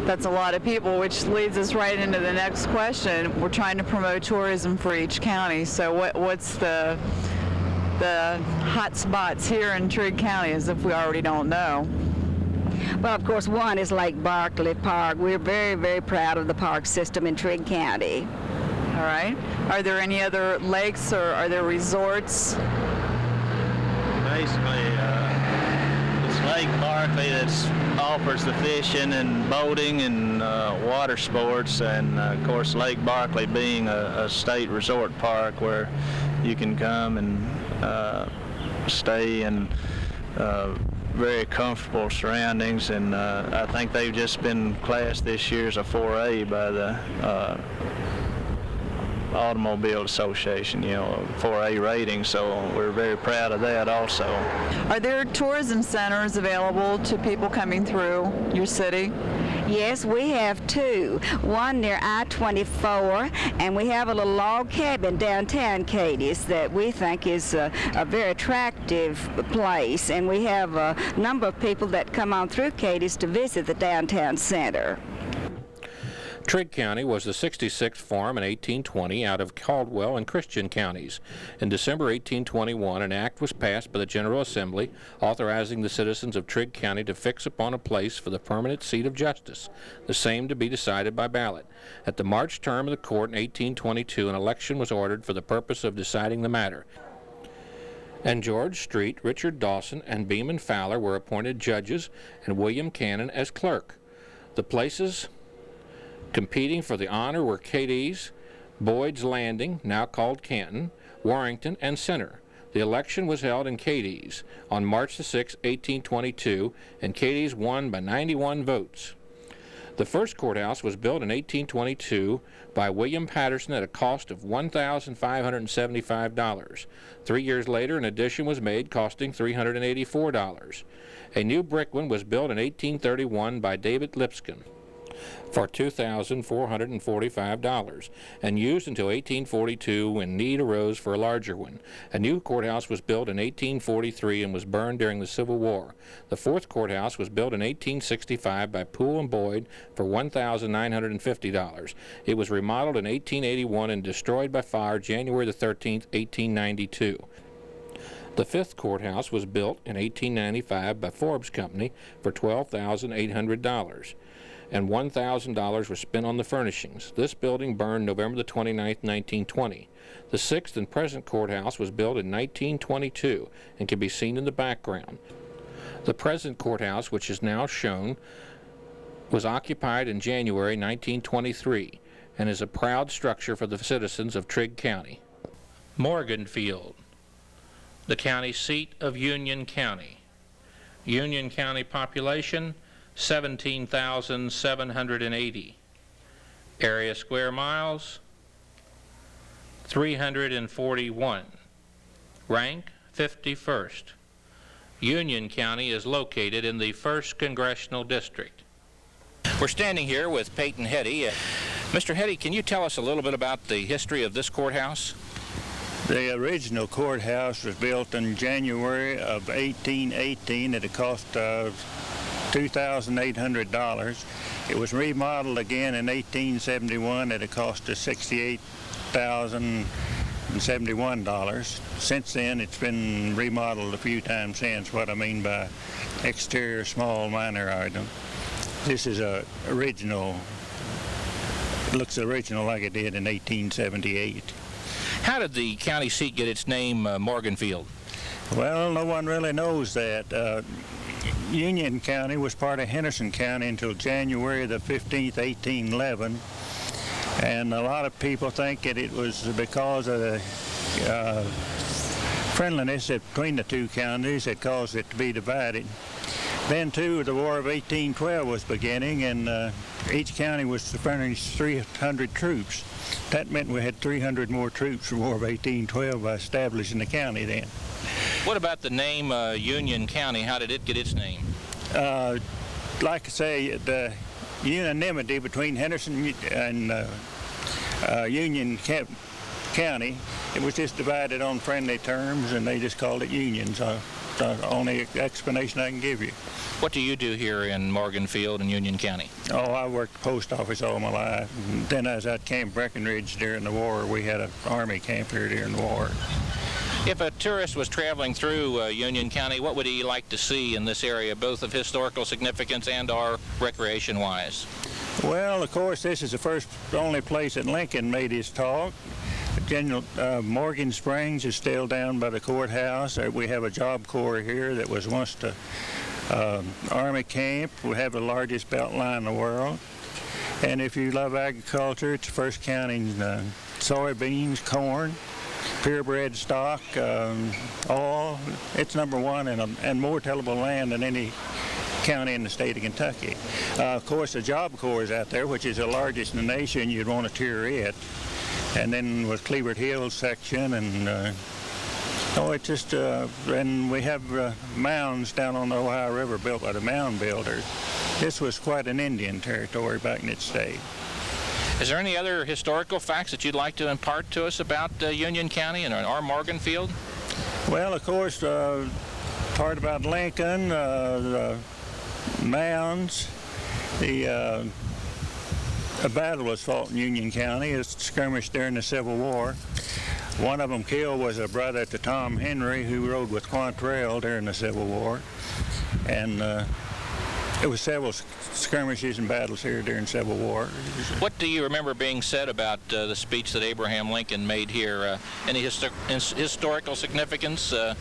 That's a lot of people, which leads us right into the next question. We're trying to promote tourism for each county, so what's the hot spots here in Trigg County, as if we already don't know? Well, of course, one is Lake Barkley Park. We're very, very proud of the park system in Trigg County. All right. Are there any other lakes, or are there resorts? Basically, it's Lake Barkley that offers the fishing and boating and water sports, and of course Lake Barkley being a state resort park where you can come and stay in very comfortable surroundings, and I think they've just been classed this year as a 4A by the Automobile Association, 4A rating, so we're very proud of that also. Are there tourism centers available to people coming through your city? Yes, we have two. One near I-24, and we have a little log cabin downtown Cadiz that we think is a very attractive place, and we have a number of people that come on through Cadiz to visit the downtown center. Trigg County was the 66th farm in 1820 out of Caldwell and Christian counties. In December 1821, an act was passed by the General Assembly authorizing the citizens of Trigg County to fix upon a place for the permanent seat of justice, the same to be decided by ballot. At the March term of the court in 1822, an election was ordered for the purpose of deciding the matter. And George Street, Richard Dawson, and Beeman Fowler were appointed judges, and William Cannon as clerk. The places competing for the honor were Cadiz, Boyd's Landing, now called Canton, Warrington, and Center. The election was held in Cadiz on March 6, 1822, and Cadiz won by 91 votes. The first courthouse was built in 1822 by William Patterson at a cost of $1,575. 3 years later, an addition was made costing $384. A new brick one was built in 1831 by David Lipscomb for $2,445 and used until 1842 when need arose for a larger one. A new courthouse was built in 1843 and was burned during the Civil War. The fourth courthouse was built in 1865 by Poole and Boyd for $1,950. It was remodeled in 1881 and destroyed by fire January the 13th, 1892. The fifth courthouse was built in 1895 by Forbes Company for $12,800. and $1,000 was spent on the furnishings. This building burned November the 29th, 1920. The sixth and present courthouse was built in 1922 and can be seen in the background. The present courthouse, which is now shown, was occupied in January 1923 and is a proud structure for the citizens of Trigg County. Morganfield, the county seat of Union County. Union County population 17,780. Area square miles 341. Rank 51st. Union County is located in the 1st Congressional District. We're standing here with Peyton Heddy. Mr. Heddy, can you tell us a little bit about the history of this courthouse? The original courthouse was built in January of 1818 at a cost of $2,800. It was remodeled again in 1871 at a cost of $68,071. Since then, it's been remodeled a few times since. What I mean by exterior small minor item. This is original. It looks original like it did in 1878. How did the county seat get its name, Morganfield? Well, no one really knows that. Union County was part of Henderson County until January the 15th, 1811. And a lot of people think that it was because of the friendliness between the two counties that caused it to be divided. Then, too, the War of 1812 was beginning, and each county was to furnish 300 troops. That meant we had 300 more troops for the War of 1812 by establishing the county then. What about the name Union County? How did it get its name? Like I say, the unanimity between Henderson and Union County, it was just divided on friendly terms, and they just called it Union. So the only explanation I can give you. What do you do here in Morganfield and Union County? Oh, I worked the post office all my life. And then I was at Camp Breckenridge during the war. We had an Army camp here during the war. If a tourist was traveling through Union County, what would he like to see in this area, both of historical significance and/or recreation-wise? Well, of course, this is the only place that Lincoln made his talk. General Morgan Springs is still down by the courthouse. We have a job corps here that was once the Army camp. We have the largest belt line in the world. And if you love agriculture, it's the first county in soybeans, corn, purebred stock, oil. It's number one and more tillable land than any county in the state of Kentucky. Of course, the Job Corps is out there, which is the largest in the nation. You'd want to tour it. And then with Cleveland Hills section, and it's just, and we have mounds down on the Ohio River built by the mound builders. This was quite an Indian territory back in its day. Is there any other historical facts that you'd like to impart to us about Union County and our Morganfield? Well, of course, part about Lincoln, the mounds, a battle was fought in Union County. It skirmished during the Civil War. One of them killed was a brother to Tom Henry, who rode with Quantrell during the Civil War. And there was several skirmishes and battles here during Civil War. What do you remember being said about the speech that Abraham Lincoln made here? Any historical significance or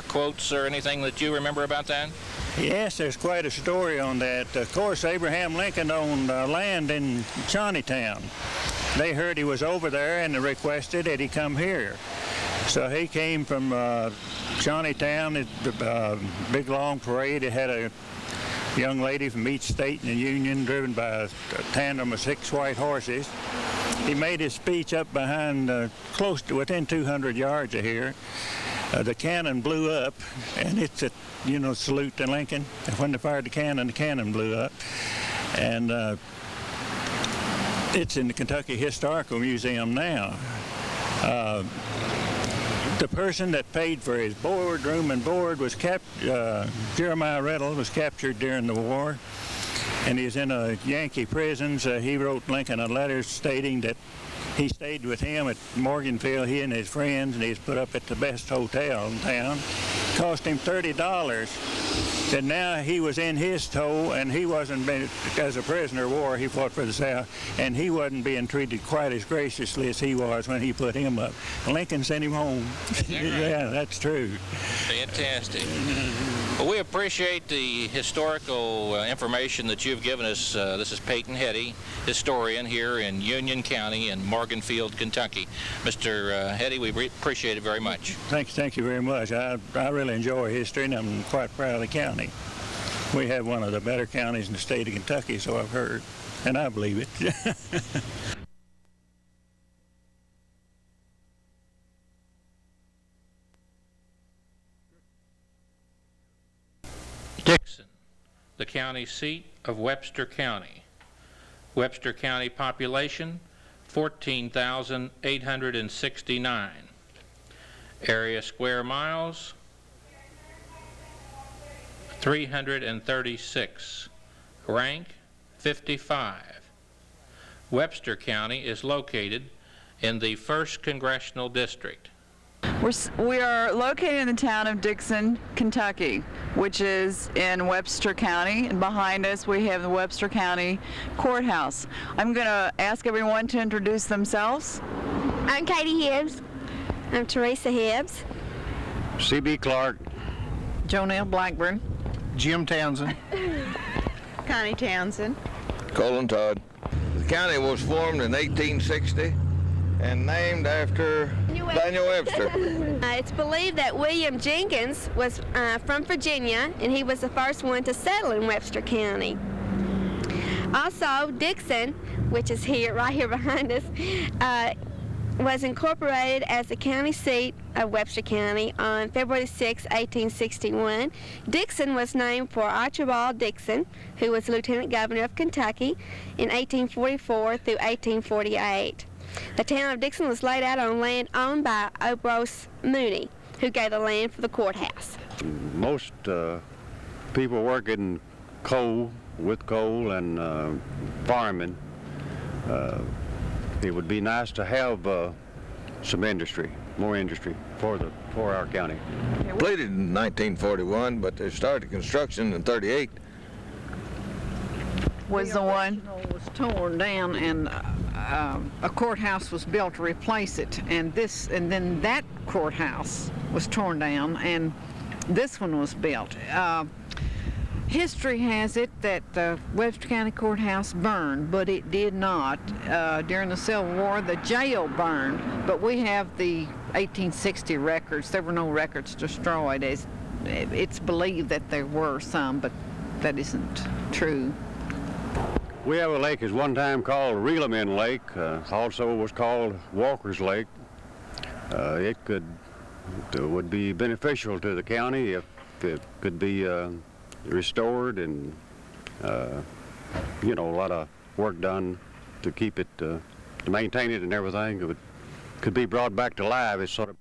quotes or anything that you remember about that? Yes, there's quite a story on that. Of course, Abraham Lincoln owned land in Shawneetown. They heard he was over there and they requested that he come here. So he came from Shawneetown, the big long parade. It had a young lady from each state in the Union driven by a tandem of 6 white horses. He made his speech up behind, close to within 200 yards of here. The cannon blew up, and it's a, salute to Lincoln. When they fired the cannon blew up. And it's in the Kentucky Historical Museum now. The person that paid for his room and board was Jeremiah Riddle was captured during the war, and he's in a Yankee prison. So he wrote Lincoln a letter stating that he stayed with him at Morganfield, he and his friends, and he's put up at the best hotel in town. Cost him $30. That now he was in his tow, and he wasn't been, as a prisoner of war, he fought for the South, and he wasn't being treated quite as graciously as he was when he put him up. Lincoln sent him home. Yeah, that's true. Fantastic. Well, we appreciate the historical information that you've given us. This is Peyton Heddy, historian here in Union County in Morganfield, Kentucky. Mr. Heddy, we appreciate it very much. Thank you very much. I really enjoy history, and I'm quite proud of the county. We have one of the better counties in the state of Kentucky, so I've heard, and I believe it. Dixon, the county seat of Webster County. Webster County population, 14,869. Area square miles, 336. Rank, 55. Webster County is located in the 1st Congressional District. We are located in the town of Dixon, Kentucky, which is in Webster County, and behind us we have the Webster County Courthouse. I'm going to ask everyone to introduce themselves. I'm Katie Hibbs. I'm Teresa Hibbs. C.B. Clark. Jonelle Blackburn. Jim Townsend. Connie Townsend. Colin Todd. The county was formed in 1860 and named after Daniel Webster. It's believed that William Jenkins was from Virginia, and he was the first one to settle in Webster County. Also, Dixon, which is right here behind us, was incorporated as the county seat of Webster County on February 6, 1861. Dixon was named for Archibald Dixon, who was Lieutenant Governor of Kentucky in 1844 through 1848. The town of Dixon was laid out on land owned by Obros Mooney, who gave the land for the courthouse. Most people working with coal and farming. It would be nice to have some industry, more industry for our county. Completed in 1941, but they started construction in 38. Was the one? Was torn down, and a courthouse was built to replace it, and then that courthouse was torn down, and this one was built. History has it that the Webster County Courthouse burned, but it did not. During the Civil War, the jail burned, but we have the 1860 records. There were no records destroyed. It's believed that there were some, but that isn't true. We have a lake is one time called Reelamin Lake, also was called Walker's Lake. It would be beneficial to the county if it could be restored and, a lot of work done to keep it, to maintain it and everything. It could be brought back to life. It's sort of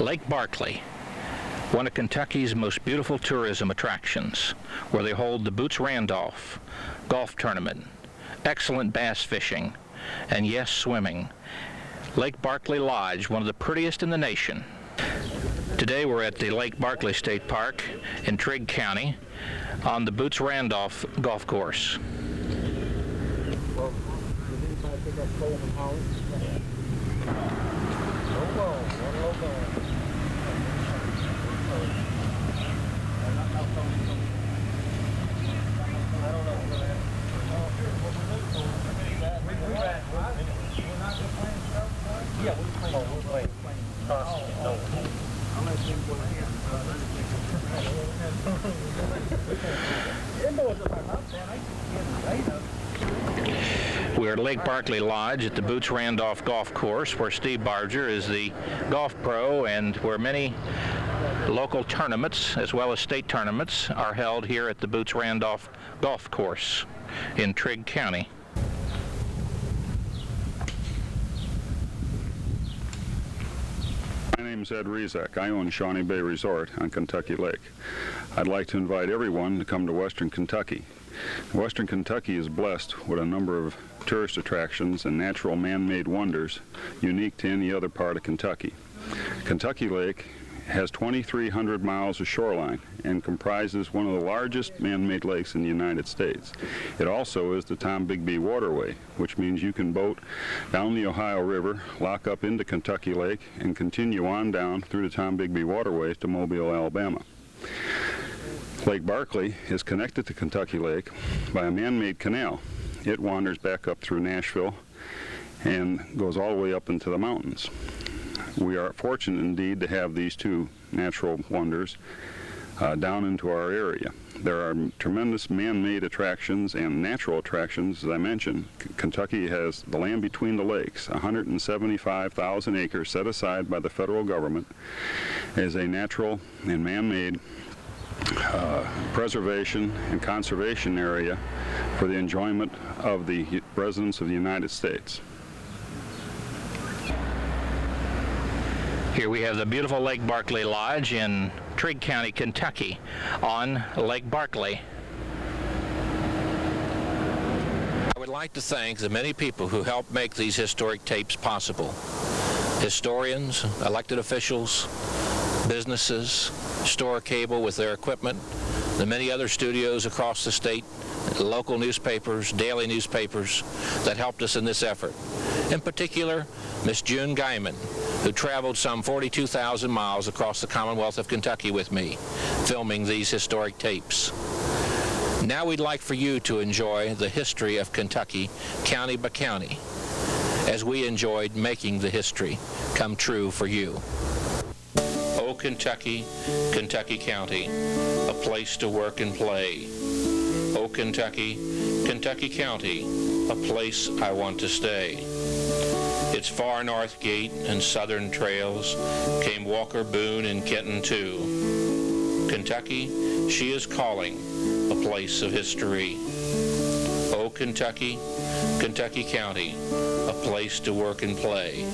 Lake Barkley, one of Kentucky's most beautiful tourism attractions, where they hold the Boots Randolph golf tournament, excellent bass fishing, and yes, swimming. Lake Barkley Lodge, one of the prettiest in the nation. Today we're at the Lake Barkley State Park in Trigg County on the Boots Randolph golf course. We're at Lake Barkley Lodge at the Boots Randolph Golf Course, where Steve Barger is the golf pro and where many local tournaments as well as state tournaments are held here at the Boots Randolph Golf Course in Trigg County. My name's Ed Rezak. I own Shawnee Bay Resort on Kentucky Lake. I'd like to invite everyone to come to Western Kentucky. Western Kentucky is blessed with a number of tourist attractions and natural man-made wonders unique to any other part of Kentucky. Kentucky Lake has 2,300 miles of shoreline and comprises one of the largest man-made lakes in the United States. It also is the Tombigbee Waterway, which means you can boat down the Ohio River, lock up into Kentucky Lake, and continue on down through the Tombigbee Waterway to Mobile, Alabama. Lake Barkley is connected to Kentucky Lake by a man-made canal. It wanders back up through Nashville and goes all the way up into the mountains. We are fortunate indeed to have these two natural wonders down into our area. There are tremendous man-made attractions and natural attractions, as I mentioned. Kentucky has the land between the lakes, 175,000 acres set aside by the federal government as a natural and man-made preservation and conservation area for the enjoyment of the residents of the United States. Here we have the beautiful Lake Barkley Lodge in Trigg County, Kentucky, on Lake Barkley. I would like to thank the many people who helped make these historic tapes possible. Historians, elected officials, businesses, Store Cable with their equipment, the many other studios across the state, local newspapers, daily newspapers that helped us in this effort. In particular, Miss June Guyman, who traveled some 42,000 miles across the Commonwealth of Kentucky with me, filming these historic tapes. Now we'd like for you to enjoy the history of Kentucky, county by county, as we enjoyed making the history come true for you. Oh, Kentucky, Kentucky County, a place to work and play. Oh, Kentucky, Kentucky County, a place I want to stay. Its far north gate and southern trails came Walker, Boone, and Kenton too. Kentucky, she is calling, a place of history. Oh, Kentucky, Kentucky County, a place to work and play.